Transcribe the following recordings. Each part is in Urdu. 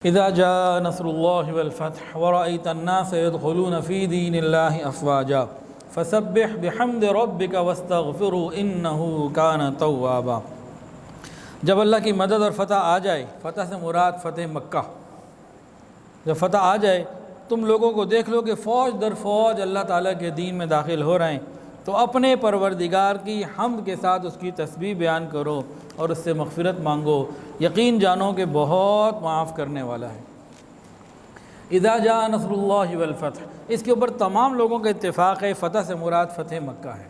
اذا جاء نصر اللہ والفتح ورأيت الناس يدخلون في دین اللہ افواجا فسبح بحمد ربک واستغفروا انہ کان توابا۔ جب اللہ کی مدد اور فتح آ جائے، فتح سے مراد فتح مکہ، جب فتح آ جائے تم لوگوں کو دیکھ لو کہ فوج در فوج اللہ تعالیٰ کے دین میں داخل ہو رہے ہیں، تو اپنے پروردگار کی حمد کے ساتھ اس کی تسبیح بیان کرو اور اس سے مغفرت مانگو، یقین جانو کہ بہت معاف کرنے والا ہے۔ اذا جاء نصر اللہ والفتح، اس کے اوپر تمام لوگوں کا اتفاق ہے، فتح سے مراد فتح مکہ ہے۔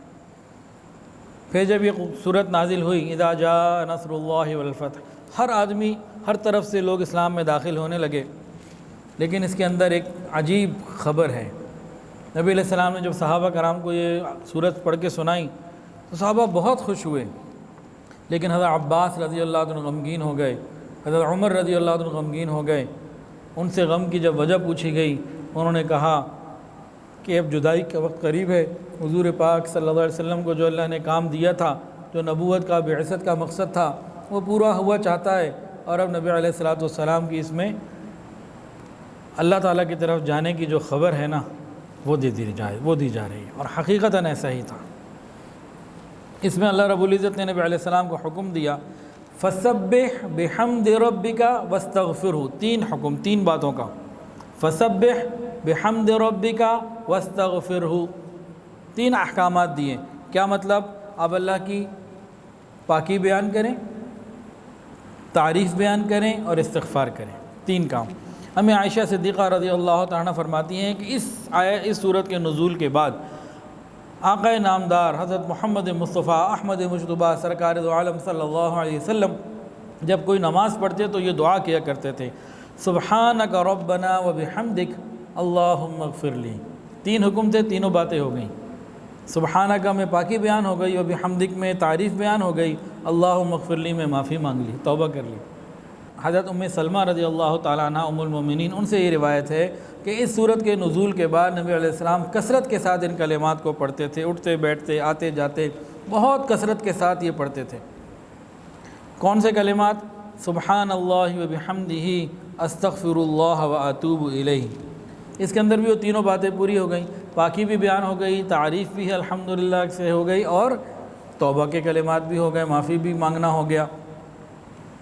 پھر جب یہ صورت نازل ہوئی اذا جاء نصر اللہ والفتح، ہر آدمی ہر طرف سے لوگ اسلام میں داخل ہونے لگے، لیکن اس کے اندر ایک عجیب خبر ہے۔ نبی علیہ السلام نے جب صحابہ کرام کو یہ صورت پڑھ کے سنائی تو صحابہ بہت خوش ہوئے، لیکن حضرت عباس رضی اللہ عنہ غمگین ہو گئے، حضرت عمر رضی اللہ عنہ غمگین ہو گئے۔ ان سے غم کی جب وجہ پوچھی گئی، انہوں نے کہا کہ اب جدائی کا وقت قریب ہے، حضور پاک صلی اللہ علیہ وسلم کو جو اللہ نے کام دیا تھا، جو نبوت کا بعثت کا مقصد تھا، وہ پورا ہوا چاہتا ہے، اور اب نبی علیہ السلام کی اس میں اللہ تعالیٰ کی طرف جانے کی جو خبر ہے نا، وہ دی جا رہی ہے، اور حقیقتاً ایسا ہی تھا۔ اس میں اللہ رب العزت نے نبی علیہ السلام کو حکم دیا فسبح بحمد ربک واستغفرہ، تین حکم، تین باتوں کا، فسبح بحمد ربک واستغفرہ، تین احکامات دیے۔ کیا مطلب؟ آپ اللہ کی پاکی بیان کریں، تعریف بیان کریں اور استغفار کریں، تین کام۔ ہمیں عائشہ صدیقہ رضی اللہ تعالیٰ عنہ فرماتی ہیں کہ اس صورت کے نزول کے بعد آقا نامدار حضرت محمد مصطفیٰ احمد مجتبیٰ سرکار دو عالم صلی اللہ علیہ وسلم جب کوئی نماز پڑھتے تو یہ دعا کیا کرتے تھے، سبحانک ربنا وبحمدک اللہم اغفر لی۔ تین حکم تھے، تینوں باتیں ہو گئیں۔ سبحانک میں پاکی بیان ہو گئی، وبحمدک میں تعریف بیان ہو گئی، اللہم اغفر لی میں معافی مانگ لی، توبہ کر لی۔ حضرت ام سلمہ رضی اللہ تعالیٰ عنہ ام المومنین، ان سے یہ روایت ہے کہ اس صورت کے نزول کے بعد نبی علیہ السلام کثرت کے ساتھ ان کلمات کو پڑھتے تھے، اٹھتے بیٹھتے آتے جاتے بہت کثرت کے ساتھ یہ پڑھتے تھے۔ کون سے کلمات؟ سبحان اللہ وبحمدہ استغفر اللہ واتوب الیہ۔ اس کے اندر بھی وہ تینوں باتیں پوری ہو گئیں، پاکی بھی بیان ہو گئی، تعریف بھی الحمدللہ سے ہو گئی، اور توبہ کے کلمات بھی ہو گئے، معافی بھی مانگنا ہو گیا۔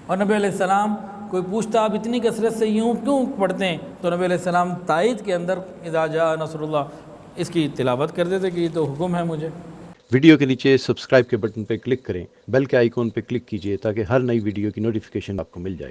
اور نبی علیہ السلام، کوئی پوچھتا آپ اتنی کثرت سے یوں کیوں پڑھتے ہیں، تو نبی علیہ السلام تائید کے اندر اذا جاء نصر اللہ اس کی تلاوت کرتے تھے کہ یہ تو حکم ہے مجھے۔ ویڈیو کے نیچے سبسکرائب کے بٹن پہ کلک کریں، بیل کے آئیکن پہ کلک کیجئے تاکہ ہر نئی ویڈیو کی نوٹیفیکیشن آپ کو مل جائے۔